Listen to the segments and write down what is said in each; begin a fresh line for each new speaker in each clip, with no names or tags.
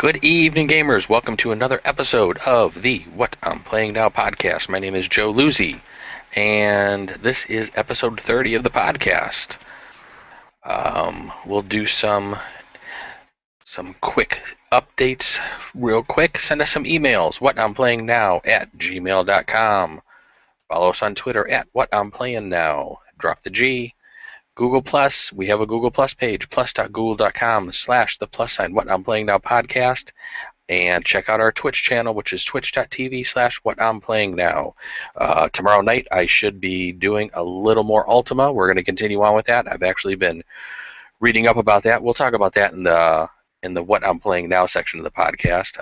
Good evening, gamers. Welcome to another episode of the What I'm Playing Now podcast. My name is Joe Luzzi, and this is episode 30 of the podcast. We'll do some quick updates real quick. Send us some emails, whatimplayingnow@gmail.com. Follow us on Twitter @whatimplayingnow. Drop the G. Google Plus, we have a Google Plus page, plus.google.com/the+sign What I'm Playing Now podcast. And check out our Twitch channel, which is twitch.tv/whatimplayingnow. Tomorrow night, I should be doing a little more Ultima. We're going to continue on with that. I've actually been reading up about that. We'll talk about that in the What I'm Playing Now section of the podcast.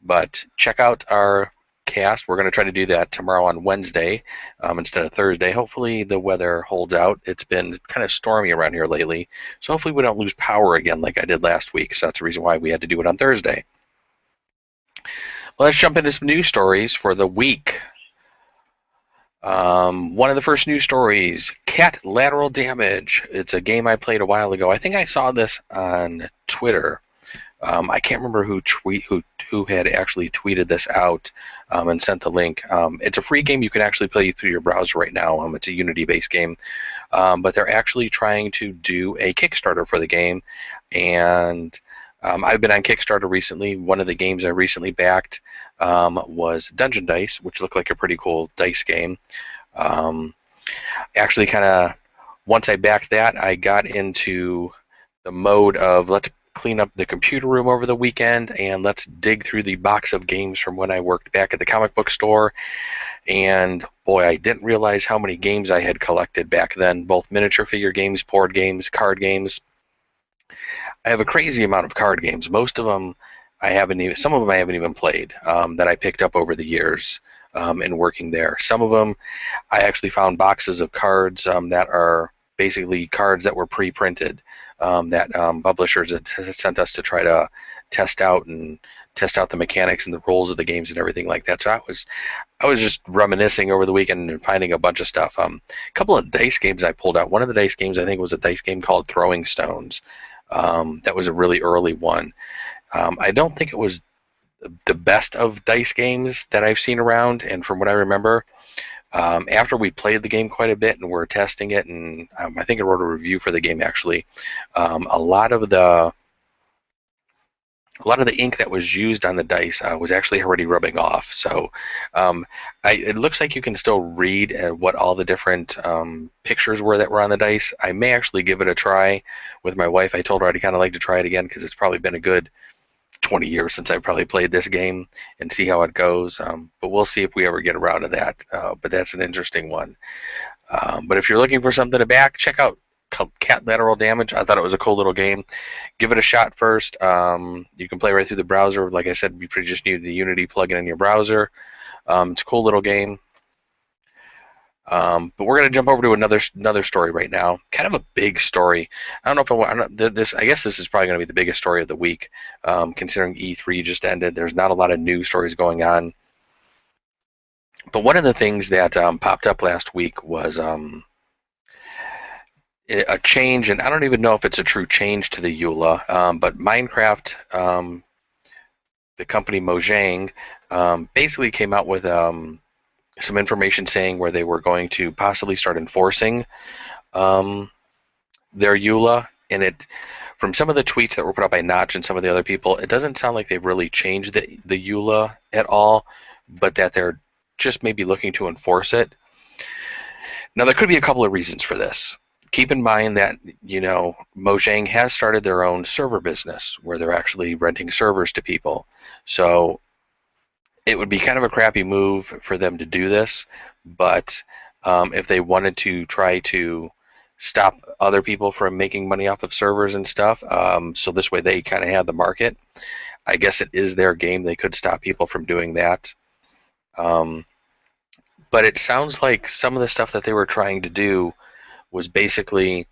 But check out our cast. We're going to try to do that tomorrow on Wednesday instead of Thursday. Hopefully the weather holds out. It's been kind of stormy around here lately, so hopefully we don't lose power again like I did last week. So that's the reason why we had to do it on Thursday. Well, let's jump into some news stories for the week. One of the first news stories, Lateral Damage. It's a game I played a while ago. I think I saw this on Twitter. I can't remember who had actually tweeted this out and sent the link. It's a free game you can actually play through your browser right now. It's a Unity-based game, but they're actually trying to do a Kickstarter for the game, and I've been on Kickstarter recently. One of the games I recently backed was Dungeon Dice, which looked like a pretty cool dice game. Actually, kind of once I backed that, I got into the mode of let's clean up the computer room over the weekend and let's dig through the box of games from when I worked back at the comic book store. And boy, I didn't realize how many games I had collected back then, both miniature figure games, board games, card games. I have a crazy amount of card games. Most of them some of them I haven't even played that I picked up over the years in working there. Some of them I actually found boxes of cards that are basically cards that were pre-printed that publishers had sent us to try to test out the mechanics and the rules of the games and everything like that. So I was just reminiscing over the weekend and finding a bunch of stuff. A couple of dice games I pulled out. One of the dice games I think was a dice game called Throwing Stones. That was a really early one. I don't think it was the best of dice games that I've seen around, and from what I remember, after we played the game quite a bit and we're testing it, and I think I wrote a review for the game actually, a lot of the ink that was used on the dice was actually already rubbing off. So it looks like you can still read what all the different pictures were that were on the dice. I may actually give it a try with my wife. I told her I'd kind of like to try it again because it's probably been a good 20 years since I probably played this game and see how it goes. But we'll see if we ever get around to that. But that's an interesting one. But if you're looking for something to back, check out Lateral Damage. I thought it was a cool little game. Give it a shot first. You can play right through the browser. Like I said, you just need the Unity plugin in your browser. It's a cool little game. But we're going to jump over to another story right now. Kind of a big story. I don't know if I want this. I guess this is probably going to be the biggest story of the week, considering E3 just ended. There's not a lot of news stories going on. But one of the things that popped up last week was a change, and I don't even know if it's a true change to the EULA. But Minecraft, the company Mojang, basically came out with some information saying where they were going to possibly start enforcing their EULA, and from some of the tweets that were put up by Notch and some of the other people, it doesn't sound like they've really changed the EULA at all, but that they're just maybe looking to enforce it. Now, there could be a couple of reasons for this. Keep in mind that, Mojang has started their own server business where they're actually renting servers to people. So it would be kind of a crappy move for them to do this, but if they wanted to try to stop other people from making money off of servers and stuff, so this way they kind of have the market, I guess it is their game. They could stop people from doing that. But it sounds like some of the stuff that they were trying to do was basically,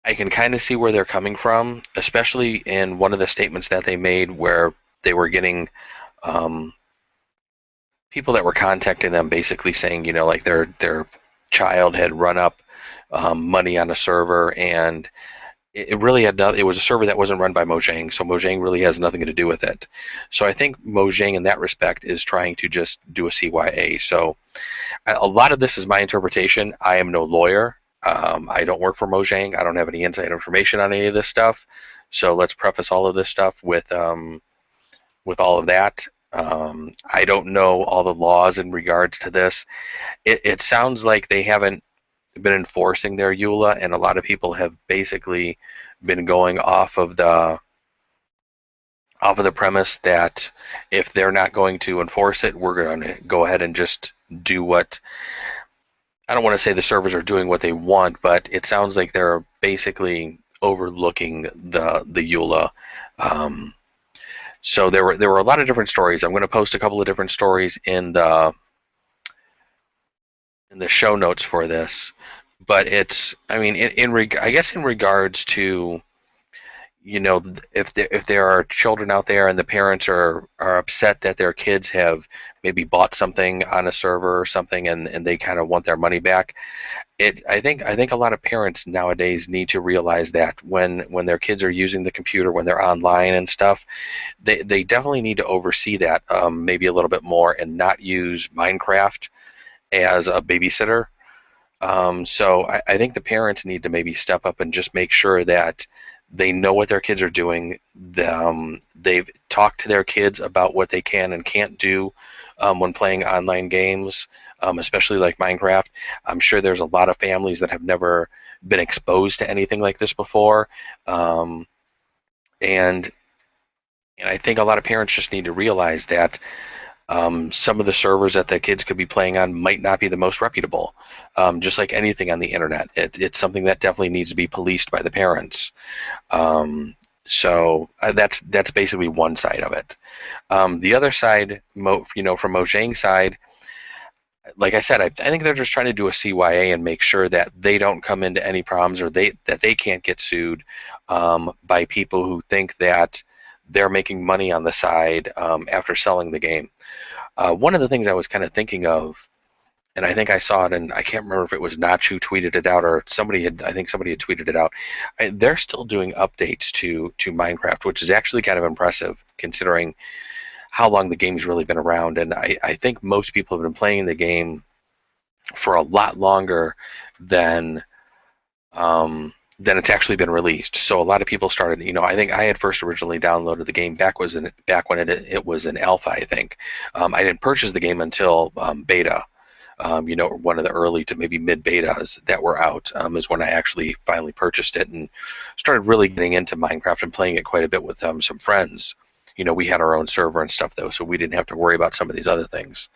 I can kind of see where they're coming from, especially in one of the statements that they made where they were getting people that were contacting them basically saying, like their child had run up money on a server, and it really had it was a server that wasn't run by Mojang, so Mojang really has nothing to do with it. So I think Mojang in that respect is trying to just do a CYA. So a lot of this is my interpretation. I am no lawyer. I don't work for Mojang. I don't have any inside information on any of this stuff. So let's preface all of this stuff with all of that. I don't know all the laws in regards to this. It sounds like they haven't been enforcing their EULA, and a lot of people have basically been going off of the premise that if they're not going to enforce it, we're going to go ahead and just do what, I don't want to say the servers are doing what they want, but it sounds like they're basically overlooking the EULA. So there were a lot of different stories. I'm going to post a couple of different stories in the show notes for this, but it's, I mean, I guess in regards to, you know, if there are children out there and the parents are upset that their kids have maybe bought something on a server or something, and they kind of want their money back. I think a lot of parents nowadays need to realize that when their kids are using the computer, when they're online and stuff, they definitely need to oversee that maybe a little bit more and not use Minecraft as a babysitter. So I think the parents need to maybe step up and just make sure that they know what their kids are doing. They've talked to their kids about what they can and can't do when playing online games, especially like Minecraft. I'm sure there's a lot of families that have never been exposed to anything like this before, and I think a lot of parents just need to realize that some of the servers that the kids could be playing on might not be the most reputable. Just like anything on the internet, it's something that definitely needs to be policed by the parents. So that's basically one side of it. The other side, you know, from Mojang's side, like I said, I think they're just trying to do a CYA and make sure that they don't come into any problems, or that they can't get sued by people who think that they're making money on the side after selling the game. One of the things I was kind of thinking of, and I think I saw it, and I can't remember if it was Notch who tweeted it out or I think somebody had tweeted it out. They're still doing updates to Minecraft, which is actually kind of impressive considering how long the game's really been around. And I think most people have been playing the game for a lot longer than it's actually been released. So a lot of people started, you know, I think I had first originally downloaded the game back when it was in alpha, I think. I didn't purchase the game until beta. You know, one of the early to maybe mid betas that were out is when I actually finally purchased it and started really getting into Minecraft and playing it quite a bit with some friends. You know, we had our own server and stuff though, so we didn't have to worry about some of these other things.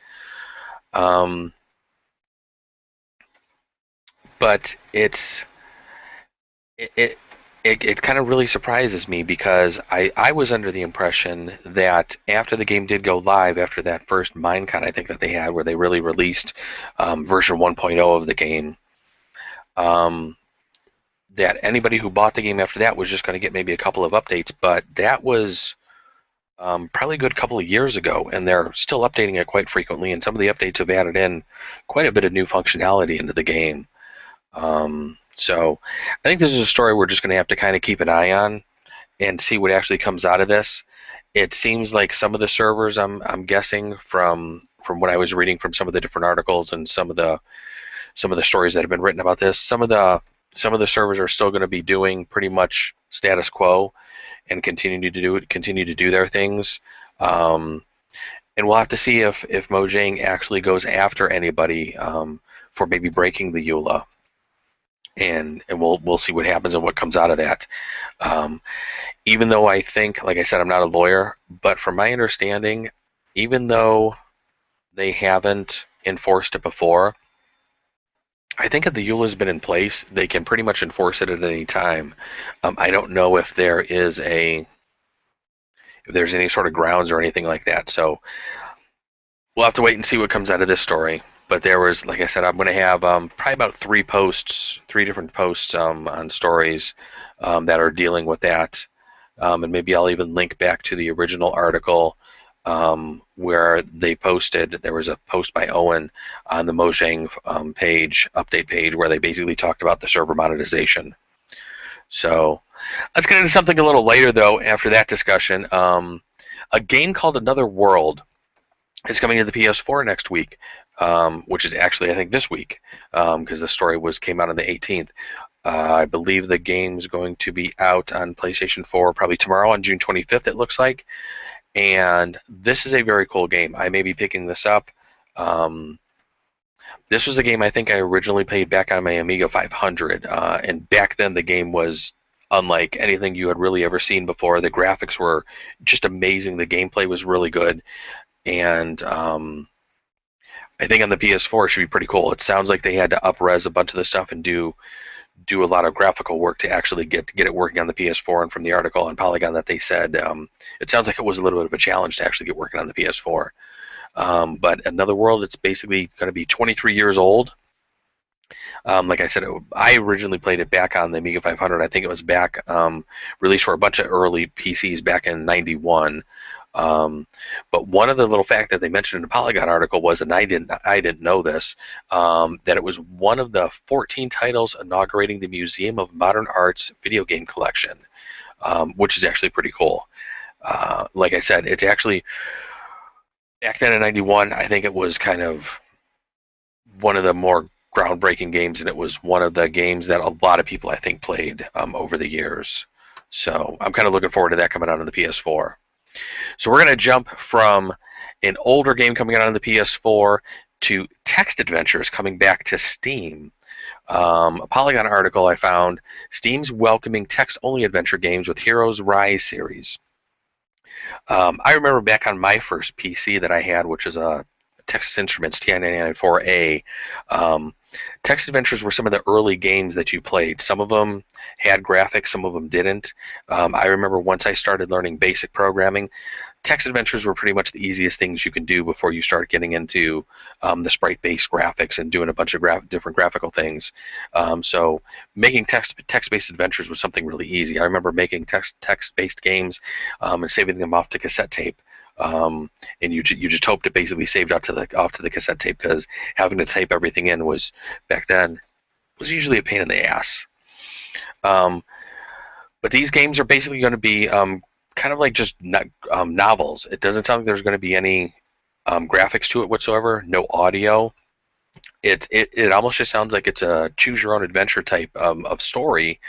But it kind of really surprises me because I was under the impression that after the game did go live, after that first Minecon I think that they had, where they really released version 1.0 of the game, that anybody who bought the game after that was just going to get maybe a couple of updates, but that was probably a good couple of years ago, and they're still updating it quite frequently, and some of the updates have added in quite a bit of new functionality into the game. So I think this is a story we're just going to have to kind of keep an eye on and see what actually comes out of this. It seems like some of the servers, I'm guessing from what I was reading from some of the different articles and some of the stories that have been written about this, some of the servers are still going to be doing pretty much status quo and continue to do their things. And we'll have to see if Mojang actually goes after anybody for maybe breaking the EULA. And we'll see what happens and what comes out of that. Even though I think, like I said, I'm not a lawyer, but from my understanding, even though they haven't enforced it before, I think if the EULA has been in place, they can pretty much enforce it at any time. I don't know if there's any sort of grounds or anything like that. So we'll have to wait and see what comes out of this story. But there was, like I said, I'm going to have probably about three different posts on stories that are dealing with that. And maybe I'll even link back to the original article where they posted. There was a post by Owen on the Mojang update page, where they basically talked about the server monetization. So let's get into something a little later, though, after that discussion. A game called Another World is coming to the PS4 next week, which is actually, I think, this week, because the story came out on the 18th. I believe the game's going to be out on PlayStation 4 probably tomorrow on June 25th, it looks like. And this is a very cool game. I may be picking this up. This was a game I think I originally played back on my Amiga 500, and back then the game was unlike anything you had really ever seen before. The graphics were just amazing. The gameplay was really good, and I think on the PS4 it should be pretty cool. It sounds like they had to up-res a bunch of the stuff and do a lot of graphical work to actually get it working on the PS4. And from the article on Polygon that they said, it sounds like it was a little bit of a challenge to actually get working on the PS4. But Another World, it's basically going to be 23 years old. Like I said, I originally played it back on the Amiga 500. I think it was back released for a bunch of early PCs back in '91. But one of the little fact that they mentioned in the Polygon article was, and I didn't know this, that it was one of the 14 titles inaugurating the Museum of Modern Art's video game collection, which is actually pretty cool. Like I said, it's actually back then in '91. I think it was kind of one of the more groundbreaking games, and it was one of the games that a lot of people I think played over the years. So I'm kind of looking forward to that coming out on the PS4. So we're going to jump from an older game coming out on the PS4 to text adventures coming back to Steam. A Polygon article I found, Steam's welcoming text-only adventure games with Heroes Rise series. I remember back on my first PC that I had, which is a Texas Instruments TI-9994A, text adventures were some of the early games that you played. Some of them had graphics, some of them didn't. I remember once I started learning basic programming, text adventures were pretty much the easiest things you can do before you start getting into the sprite-based graphics and doing a bunch of different graphical things. So making text-based adventures was something really easy. I remember making text-based games and saving them off to cassette tape. And you just hoped it basically saved off to the cassette tape, because having to type everything in was back then was usually a pain in the ass. But these games are basically going to be kind of like just novels. It doesn't sound like there's going to be any graphics to it whatsoever. No audio. It almost just sounds like it's a choose your own adventure type of story.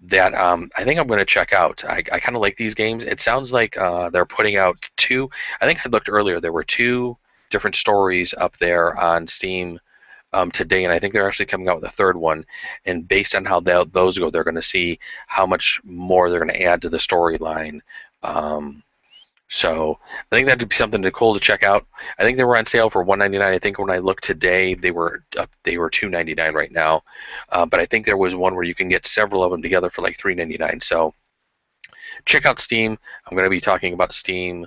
That I think I'm going to check out. I kind of like these games. It sounds like they're putting out two. I think I looked earlier. There were two different stories up there on Steam today, and I think they're actually coming out with a third one. And based on how those go, they're going to see how much more they're going to add to the storyline. So I think that'd be something cool to check out. I think they were on sale for $1.99. I think when I looked today, they were $2.99 right now. But I think there was one where you can get several of them together for like $3.99. So check out Steam. I'm going to be talking about Steam.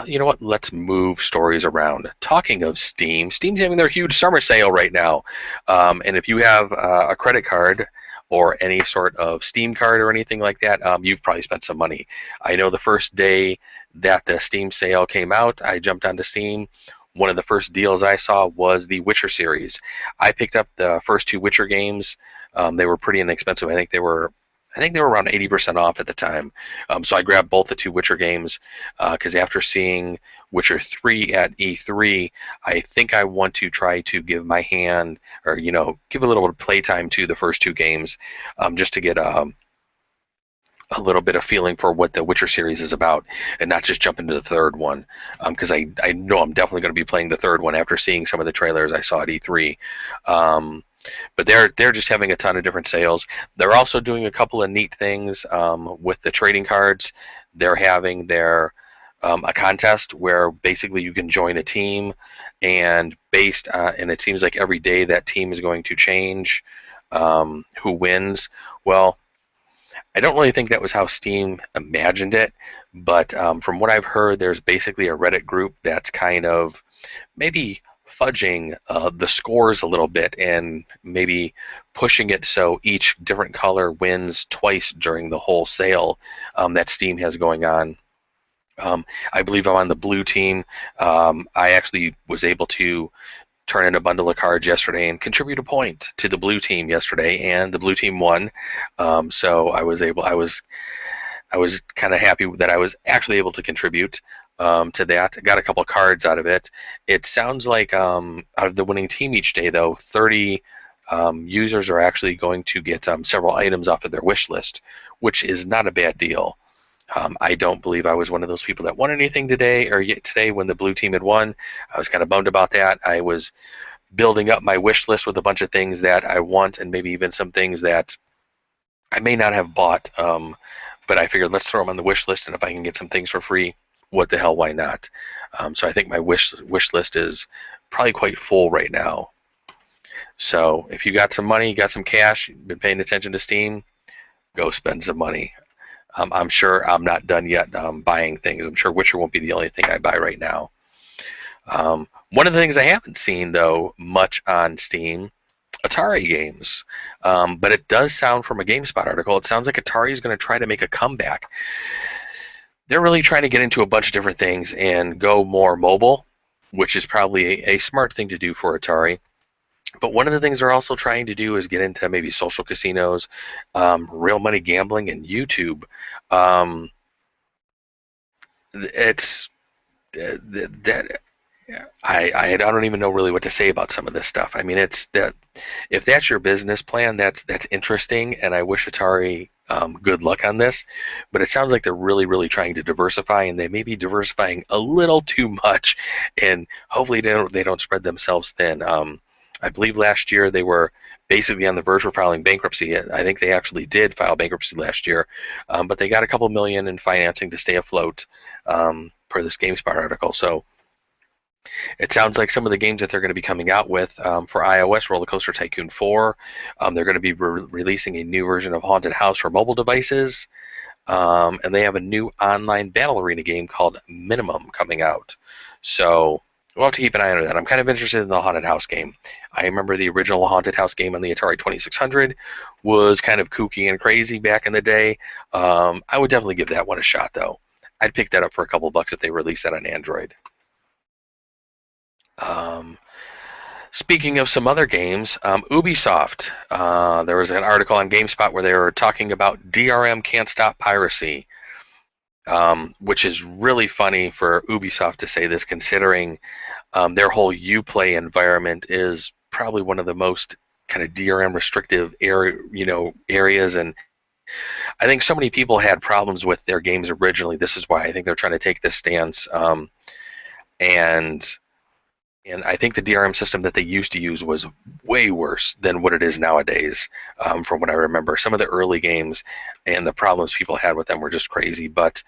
You know what? Let's move stories around. Talking of Steam, Steam's having their huge summer sale right now. And if you have a credit card or any sort of Steam card or anything like that, you've probably spent some money. I know the first day that the Steam sale came out, I jumped onto Steam. One of the first deals I saw was the Witcher series. I picked up the first two Witcher games. They were pretty inexpensive. I think they were around 80% off at the time. So I grabbed both the two Witcher games because after seeing Witcher 3 at E3, I think I want to try to give my hand, or give a little bit of playtime to the first two games, just to get a little bit of feeling for what the Witcher series is about, and not just jump into the third one, because I know I'm definitely going to be playing the third one after seeing some of the trailers I saw at E3. But they're just having a ton of different sales. They're also doing a couple of neat things with the trading cards. They're having a contest where basically you can join a team, and and it seems like every day that team is going to change who wins. Well, I don't really think that was how Steam imagined it, but from what I've heard, there's basically a Reddit group that's kind of maybe fudging the scores a little bit and maybe pushing it so each different color wins twice during the whole sale that Steam has going on. I believe I'm on the blue team. I actually was able to turn in a bundle of cards yesterday and contribute a point to the blue team yesterday, and the blue team won. So I was kind of happy that I was actually able to contribute to that. I got a couple cards out of it. It sounds like out of the winning team each day, though, 30 users are actually going to get several items off of their wish list, which is not a bad deal. I don't believe I was one of those people that won anything today, or yet today when the blue team had won. I was kind of bummed about that. I was building up my wish list with a bunch of things that I want, and maybe even some things that I may not have bought, but I figured let's throw them on the wish list, and if I can get some things for free, what the hell, why not? So I think my wish list is probably quite full right now. So if you got some money, you got some cash, you've been paying attention to Steam, go spend some money. I'm sure I'm not done yet buying things. I'm sure Witcher won't be the only thing I buy right now. One of the things I haven't seen, though, much on Steam, Atari games. But it does sound from a GameSpot article, it sounds like Atari is going to try to make a comeback. They're really trying to get into a bunch of different things and go more mobile, which is probably a smart thing to do for Atari. But one of the things they're also trying to do is get into maybe social casinos, real money gambling, and YouTube. It's that I don't even know really what to say about some of this stuff. I mean, it's that if that's your business plan, that's interesting, and I wish Atari good luck on this. But it sounds like they're really trying to diversify, and they may be diversifying a little too much, and hopefully they don't spread themselves thin. I believe last year they were basically on the verge of filing bankruptcy. I think they actually did file bankruptcy last year, but they got a couple million in financing to stay afloat per this GameSpot article. So it sounds like some of the games that they're going to be coming out with for iOS, Roller Coaster Tycoon 4, they're going to be releasing a new version of Haunted House for mobile devices, and they have a new online battle arena game called Minimum coming out. So we'll have to keep an eye on that. I'm kind of interested in the Haunted House game. I remember the original Haunted House game on the Atari 2600 was kind of kooky and crazy back in the day. I would definitely give that one a shot, though. I'd pick that up for a couple bucks if they release that on Android. Speaking of some other games, Ubisoft. There was an article on GameSpot where they were talking about DRM can't stop piracy, which is really funny for Ubisoft to say this, considering their whole Uplay environment is probably one of the most kind of DRM restrictive areas, and I think so many people had problems with their games originally. This is why I think they're trying to take this stance, and I think the DRM system that they used to use was way worse than what it is nowadays, from what I remember. Some of the early games and the problems people had with them were just crazy. But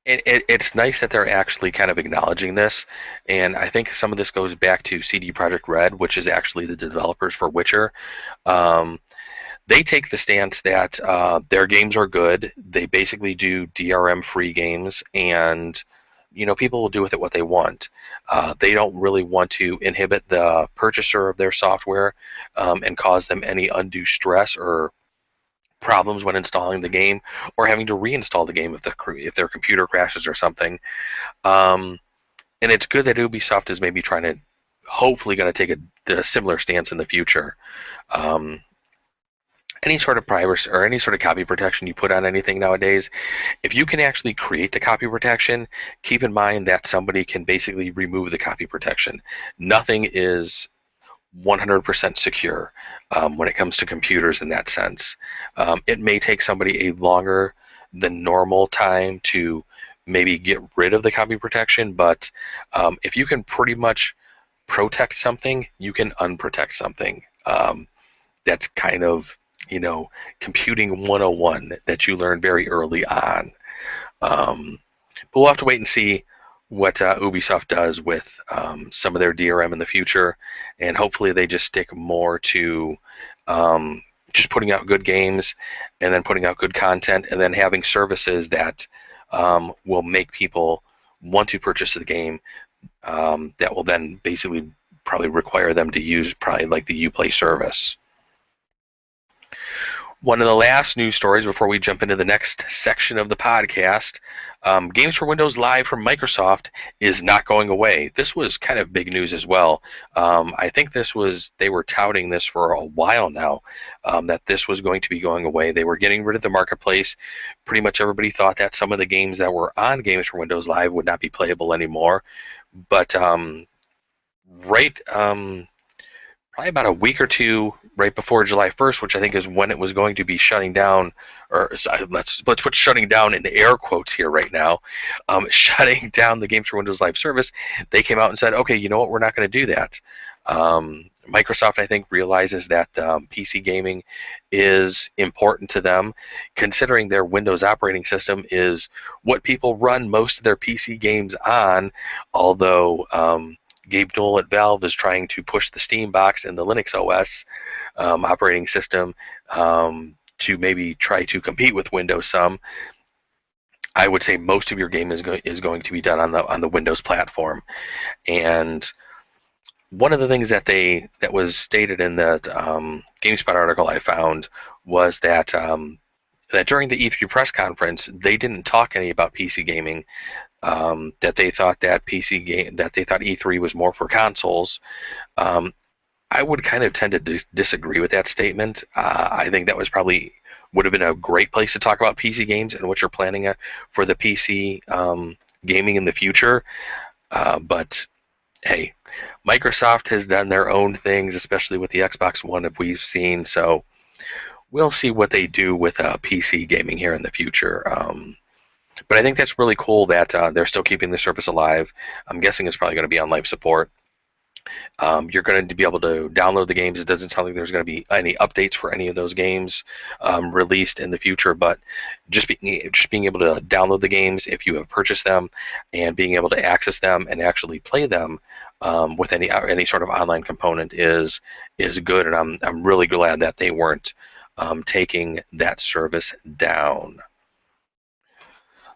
it's nice that they're actually kind of acknowledging this. And I think some of this goes back to CD Projekt Red, which is actually the developers for Witcher. They take the stance that their games are good. They basically do DRM-free games, and people will do with it what they want. They don't really want to inhibit the purchaser of their software and cause them any undue stress or problems when installing the game or having to reinstall the game if their computer crashes or something. And it's good that Ubisoft is maybe hopefully going to take a similar stance in the future. Any sort of privacy or any sort of copy protection you put on anything nowadays, if you can actually create the copy protection, keep in mind that somebody can basically remove the copy protection. Nothing is 100% secure when it comes to computers in that sense. It may take somebody a longer than normal time to maybe get rid of the copy protection, but if you can pretty much protect something, you can unprotect something. That's kind of computing 101 that you learn very early on. But we'll have to wait and see what Ubisoft does with some of their DRM in the future, and hopefully they just stick more to just putting out good games and then putting out good content and then having services that will make people want to purchase the game, that will then basically probably require them to use probably like the Uplay service. One of the last news stories before we jump into the next section of the podcast, Games for Windows Live from Microsoft is not going away. This was kind of big news as well. I think they were touting this for a while now, that this was going to be going away. They were getting rid of the marketplace. Pretty much everybody thought that some of the games that were on Games for Windows Live would not be playable anymore. But right probably about a week or two right before July 1st, which I think is when it was going to be shutting down, or let's put shutting down in air quotes here right now, shutting down the Games for Windows Live service, they came out and said, okay, you know what, we're not going to do that. Microsoft, I think, realizes that PC gaming is important to them, considering their Windows operating system is what people run most of their PC games on, although Gabe Newell at Valve is trying to push the Steam box and the Linux OS operating system to maybe try to compete with Windows some. I would say most of your game is going to be done on the Windows platform. And one of the things that was stated in that GameSpot article I found was that that during the E3 press conference they didn't talk any about PC gaming. That they thought that E3 was more for consoles. I would kind of tend to disagree with that statement. I think that would have been a great place to talk about PC games and what you're planning for the PC gaming in the future. But hey, Microsoft has done their own things, especially with the Xbox One, that we've seen. So we'll see what they do with PC gaming here in the future. But I think that's really cool that they're still keeping the service alive. I'm guessing it's probably going to be on live support. You're going to be able to download the games. It doesn't sound like there's going to be any updates for any of those games released in the future, but just being able to download the games if you have purchased them and being able to access them and actually play them with any sort of online component is good, and I'm really glad that they weren't taking that service down.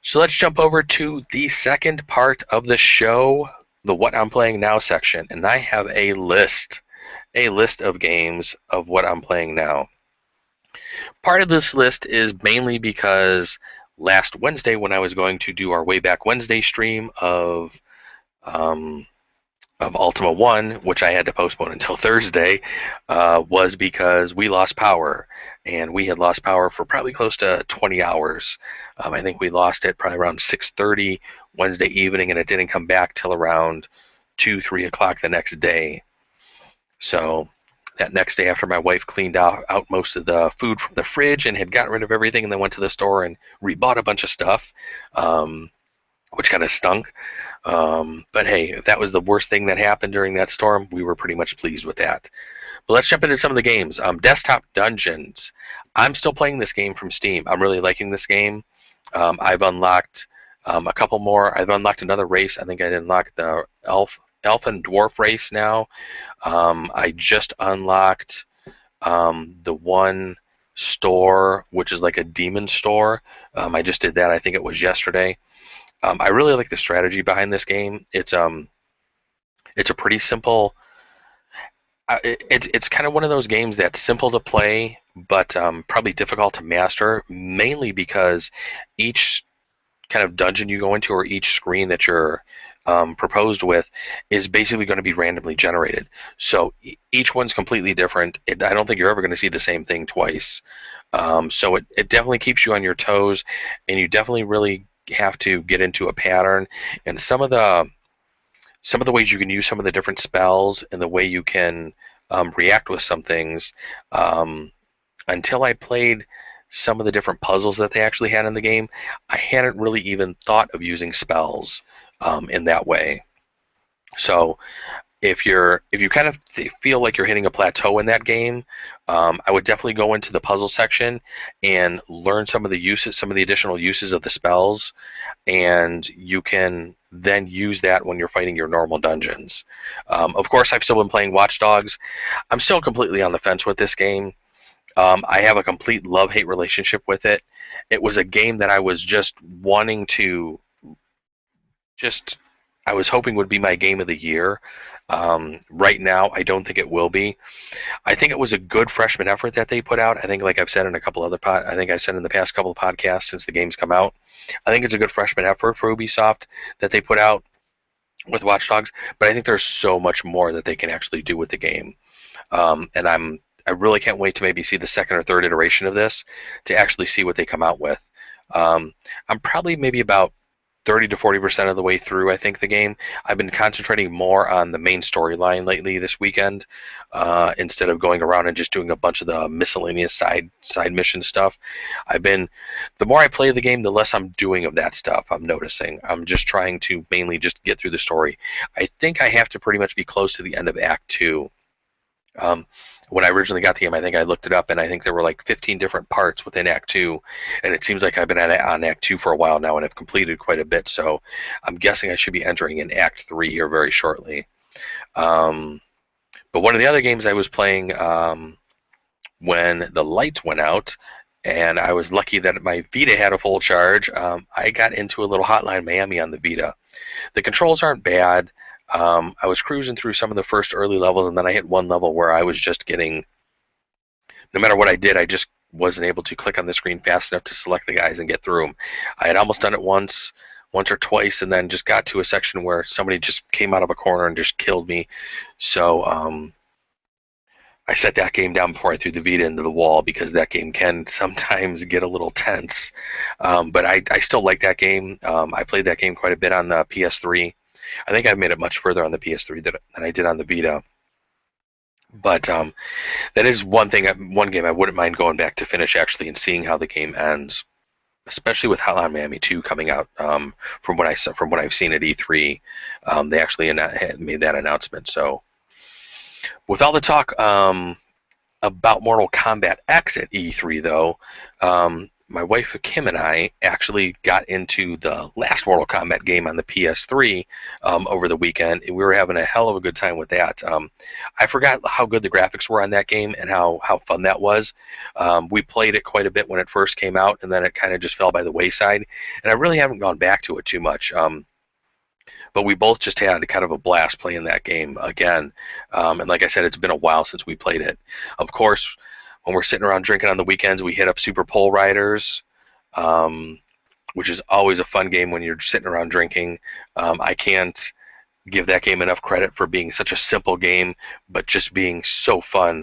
So let's jump over to the second part of the show, the What I'm Playing Now section, and I have a list of games of what I'm playing now. Part of this list is mainly because last Wednesday when I was going to do our Way Back Wednesday stream of Ultima 1, which I had to postpone until Thursday, was because we lost power. And we had lost power for probably close to 20 hours. I think we lost it probably around 6:30 Wednesday evening, and it didn't come back till around 2, 3 o'clock the next day. So that next day, after my wife cleaned out most of the food from the fridge and had gotten rid of everything, and then went to the store and rebought a bunch of stuff, which kind of stunk. But hey, if that was the worst thing that happened during that storm, we were pretty much pleased with that. But let's jump into some of the games. Desktop Dungeons. I'm still playing this game from Steam. I'm really liking this game. I've unlocked a couple more. I've unlocked another race. I think I unlocked the elf and dwarf race now. I just unlocked the one store, which is like a demon store. I just did that. I think it was yesterday. I really like the strategy behind this game. It's a pretty simple. It's kind of one of those games that's simple to play, but probably difficult to master. Mainly because each kind of dungeon you go into, or each screen that you're proposed with, is basically going to be randomly generated. So each one's completely different. I don't think you're ever going to see the same thing twice. So it definitely keeps you on your toes, and you definitely really have to get into a pattern. And some of the ways you can use some of the different spells and the way you can react with some things, until I played some of the different puzzles that they actually had in the game, I hadn't really even thought of using spells in that way. So if you kind of feel like you're hitting a plateau in that game, I would definitely go into the puzzle section and learn some of the additional uses of the spells, and you can then use that when you're fighting your normal dungeons. Of course, I've still been playing Watch Dogs. I'm still completely on the fence with this game. I have a complete love-hate relationship with it. It was a game that I was just wanting to just I was hoping would be my game of the year. Right now, I don't think it will be. I think it was a good freshman effort that they put out. I think, like I've said in a couple other I think I've said in the past couple of podcasts since the game's come out, I think it's a good freshman effort for Ubisoft that they put out with Watch Dogs. But I think there's so much more that they can actually do with the game, and I really can't wait to maybe see the second or third iteration of this to actually see what they come out with. I'm probably maybe about 30 to 40% of the way through, I think, the game. I've been concentrating more on the main storyline lately this weekend, instead of going around and just doing a bunch of the miscellaneous side mission stuff. The more I play the game, the less I'm doing of that stuff. I'm noticing. I'm just trying to mainly just get through the story. I think I have to pretty much be close to the end of Act 2. Um, when I originally got the game, I think I looked it up, and I think there were like 15 different parts within Act 2, and it seems like I've been on Act 2 for a while now, and I've completed quite a bit, so I'm guessing I should be entering in Act 3 here very shortly. Um, but one of the other games I was playing, when the lights went out, and I was lucky that my Vita had a full charge, I got into a little Hotline Miami on the Vita. The controls aren't bad. I was cruising through some of the first early levels, and then I hit one level where I was just getting, no matter what I did, I just wasn't able to click on the screen fast enough to select the guys and get through them. I had almost done it once or twice, and then just got to a section where somebody just came out of a corner and just killed me. So I set that game down before I threw the Vita into the wall, because that game can sometimes get a little tense. But I still like that game. I played that game quite a bit on the PS3. I think I've made it much further on the PS3 than I did on the Vita. But that is one game I wouldn't mind going back to finish actually and seeing how the game ends, especially with Hotline Miami 2 coming out. From what I've seen at E3, they actually made that announcement. So, with all the talk about Mortal Kombat X at E3, though, my wife Kim and I actually got into the last Mortal Kombat game on the PS3 over the weekend, and we were having a hell of a good time with that. I forgot how good the graphics were on that game and how fun that was. We played it quite a bit when it first came out, and then it kind of just fell by the wayside, and I really haven't gone back to it too much. But we both just had kind of a blast playing that game again. And like I said, it's been a while since we played it. Of course, when we're sitting around drinking on the weekends, we hit up Super Pole Riders, which is always a fun game when you're sitting around drinking. I can't give that game enough credit for being such a simple game, but just being so fun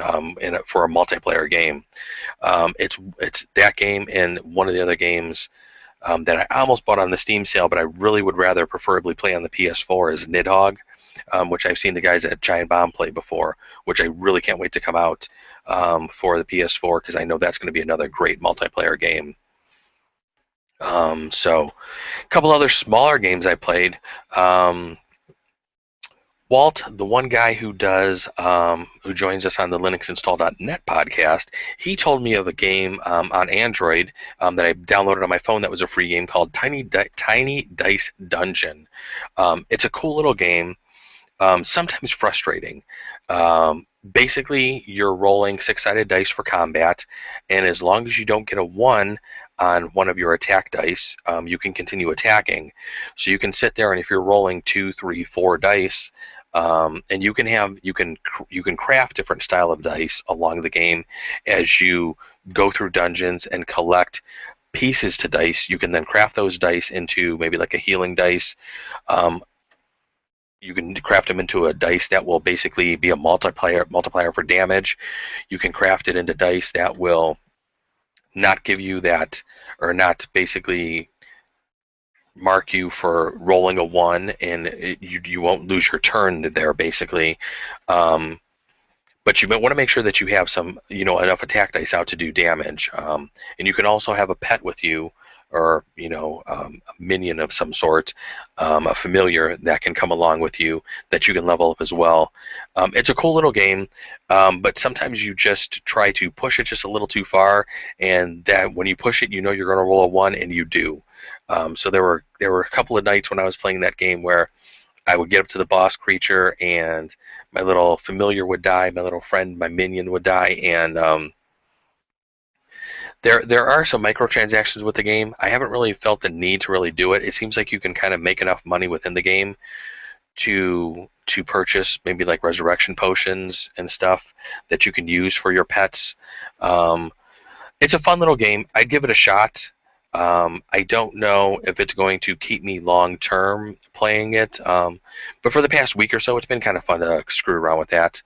for a multiplayer game. It's that game and one of the other games that I almost bought on the Steam sale, but I really would rather preferably play on the PS4 is Nidhogg, which I've seen the guys at Giant Bomb play before, which I really can't wait to come out for the PS4, because I know that's going to be another great multiplayer game. So a couple other smaller games I played. Walt, the one guy who joins us on the LinuxInstall.net podcast, he told me of a game on Android that I downloaded on my phone that was a free game called Tiny Dice Dungeon. It's a cool little game, sometimes frustrating. Basically, you're rolling six-sided dice for combat, and as long as you don't get a 1 on one of your attack dice, you can continue attacking. So you can sit there, and if you're rolling 2, 3, 4 dice, and you can craft different style of dice along the game as you go through dungeons and collect pieces to dice. You can then craft those dice into maybe like a healing dice. You can craft them into a dice that will basically be a multiplier for damage. You can craft it into dice that will not give you that, or not basically mark you for rolling a 1, and you won't lose your turn there, basically. But you want to make sure that you have some, enough attack dice out to do damage. And you can also have a pet with you, or a minion of some sort, a familiar that can come along with you that you can level up as well. It's a cool little game, but sometimes you just try to push it just a little too far, and that when you push it, you're going to roll a 1, and you do. So there were a couple of nights when I was playing that game where I would get up to the boss creature, and my little familiar would die, my little friend, my minion would die, and There are some microtransactions with the game. I haven't really felt the need to really do it. It seems like you can kind of make enough money within the game to purchase maybe like resurrection potions and stuff that you can use for your pets. Um, it's a fun little game. I'd give it a shot. I don't know if it's going to keep me long term playing it, but for the past week or so, it's been kind of fun to screw around with that.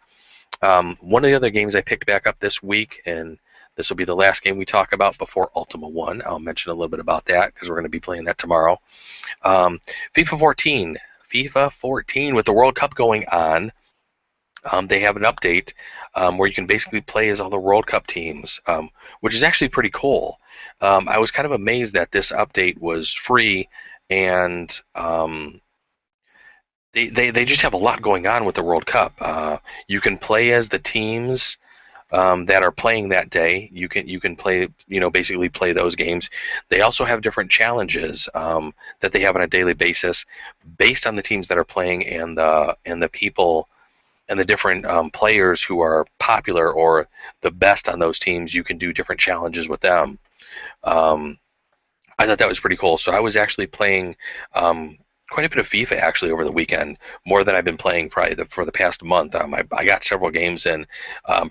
One of the other games I picked back up this week, and this will be the last game we talk about before Ultima 1. I'll mention a little bit about that because we're going to be playing that tomorrow. FIFA 14. FIFA 14 with the World Cup going on. They have an update where you can basically play as all the World Cup teams, which is actually pretty cool. I was kind of amazed that this update was free, and they just have a lot going on with the World Cup. You can play as the teams that are playing that day. You can play, basically play those games. They also have different challenges that they have on a daily basis based on the teams that are playing and the people and the different players who are popular or the best on those teams. You can do different challenges with them. I thought that was pretty cool. So I was actually playing quite a bit of FIFA actually over the weekend, more than I've been playing probably for the past month. I got several games in.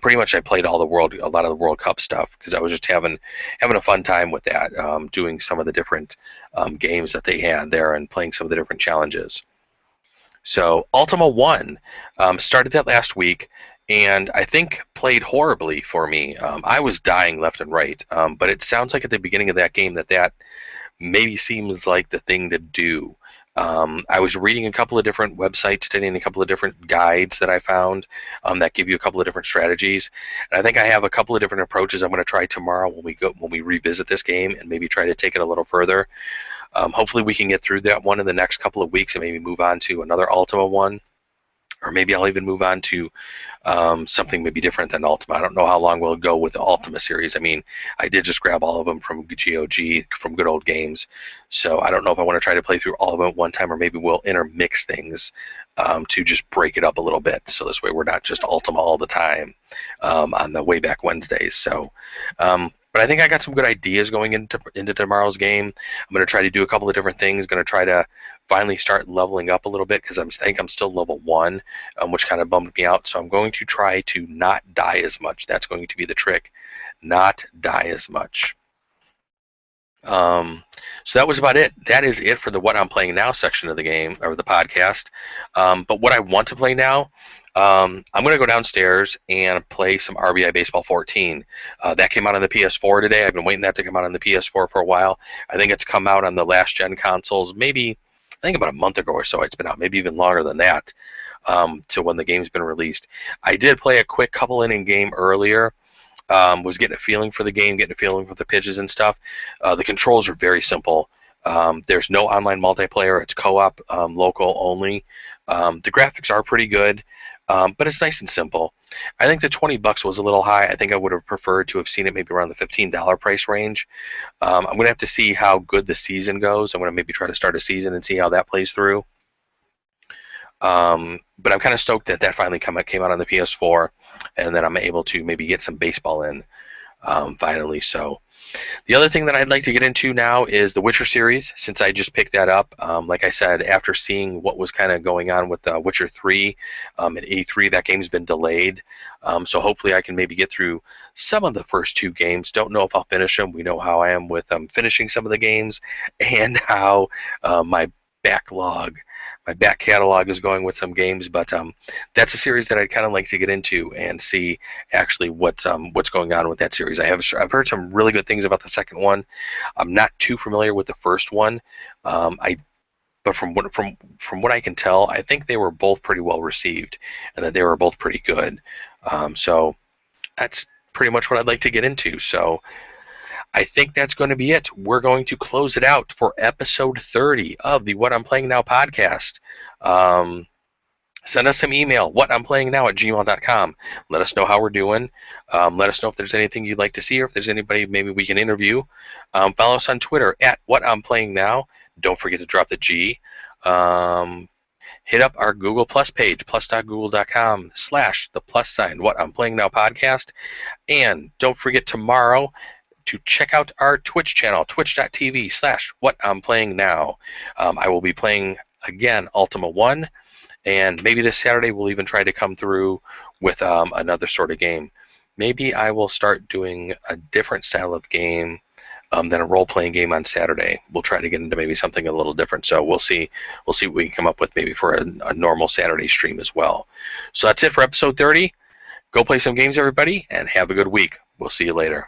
Pretty much I played a lot of the World Cup stuff because I was just having a fun time with that, doing some of the different games that they had there and playing some of the different challenges. So Ultima 1 started that last week, and I think played horribly for me. I was dying left and right, but it sounds like at the beginning of that game that maybe seems like the thing to do. I was reading a couple of different websites, studying a couple of different guides that I found that give you a couple of different strategies, and I think I have a couple of different approaches I'm going to try tomorrow when we revisit this game and maybe try to take it a little further. Hopefully we can get through that one in the next couple of weeks and maybe move on to another Ultima one. Or maybe I'll even move on to something maybe different than Ultima. I don't know how long we'll go with the Ultima series. I mean, I did just grab all of them from GOG, from Good Old Games. So I don't know if I want to try to play through all of them at one time, or maybe we'll intermix things to just break it up a little bit. So this way we're not just Ultima all the time on the way back Wednesdays. So but I think I got some good ideas going into tomorrow's game. I'm going to try to do a couple of different things. Going to try to finally start leveling up a little bit because I think I'm still level 1, which kind of bummed me out. So I'm going to try to not die as much. That's going to be the trick. Not die as much. So that was about it. That is it for the What I'm Playing Now section of the game, or the podcast. But what I want to play now, I'm going to go downstairs and play some RBI Baseball 14. That came out on the PS4 today. I've been waiting that to come out on the PS4 for a while. I think it's come out on the last gen consoles, maybe, I think about a month ago or so it's been out, maybe even longer than that, to when the game's been released. I did play a quick couple inning game earlier. Was getting a feeling for the game, getting a feeling for the pitches and stuff. The controls are very simple. There's no online multiplayer. It's co-op, local only. The graphics are pretty good, but it's nice and simple. I think the $20 was a little high. I think I would have preferred to have seen it maybe around the $15 price range. I'm going to have to see how good the season goes. I'm going to maybe try to start a season and see how that plays through. But I'm kind of stoked that finally came out on the PS4, and then I'm able to maybe get some baseball in finally. So the other thing that I'd like to get into now is the Witcher series, since I just picked that up. Like I said, after seeing what was kind of going on with Witcher 3 at E3, that game's been delayed. So hopefully I can maybe get through some of the first 2 games. Don't know if I'll finish them. We know how I am with finishing some of the games, and how my back catalog is going with some games, but that's a series that I'd kind of like to get into and see actually what's going on with that series. I've heard some really good things about the second one. I'm not too familiar with the first one, but from what I can tell, I think they were both pretty well received, and that they were both pretty good. So that's pretty much what I'd like to get into. So I think that's going to be it. We're going to close it out for episode 30 of the What I'm Playing Now podcast. Send us some email, whatimplayingnow@gmail.com. Let us know how we're doing. Let us know if there's anything you'd like to see, or if there's anybody maybe we can interview. Follow us on Twitter at whatimplayingnow. Don't forget to drop the G. Hit up our Google Plus page, plus.google.com/the +, What I'm Playing Now podcast. And don't forget tomorrow, to check out our Twitch channel, twitch.tv/whatimplayingnow. I will be playing, again, Ultima 1, and maybe this Saturday we'll even try to come through with another sort of game. Maybe I will start doing a different style of game than a role-playing game on Saturday. We'll try to get into maybe something a little different. So we'll see what we can come up with maybe for a normal Saturday stream as well. So that's it for episode 30. Go play some games, everybody, and have a good week. We'll see you later.